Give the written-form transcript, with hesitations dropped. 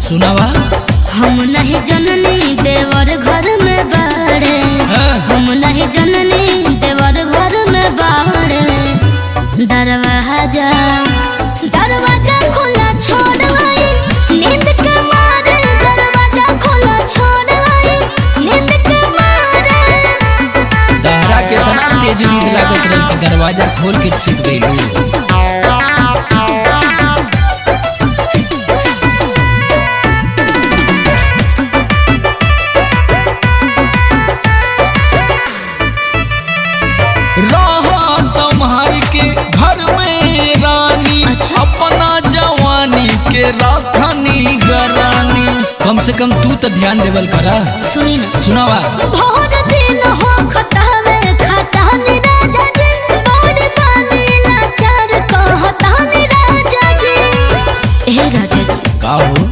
सुनावा। हम नहीं जननी देवर घर में बाड़े, हम नहीं जननी देवर घर में बाड़े। दरवाजा दरवाजा खुला छोड़ आई नींद के मारे, दरवाजा खुला छोड़ आई नींद के मारे। दहरा के तना तेज नींद लागत रही कि दरवाजा खोल के छिप गई। राखनी गरानी कम से कम तू तो ध्यान देवल करा। सुनी ना सुनावा। भोर दिन हो खतावे खतानी राजा जी, बड़ पानी लाचार कहतानी राजा जी। ए राजा जी का हो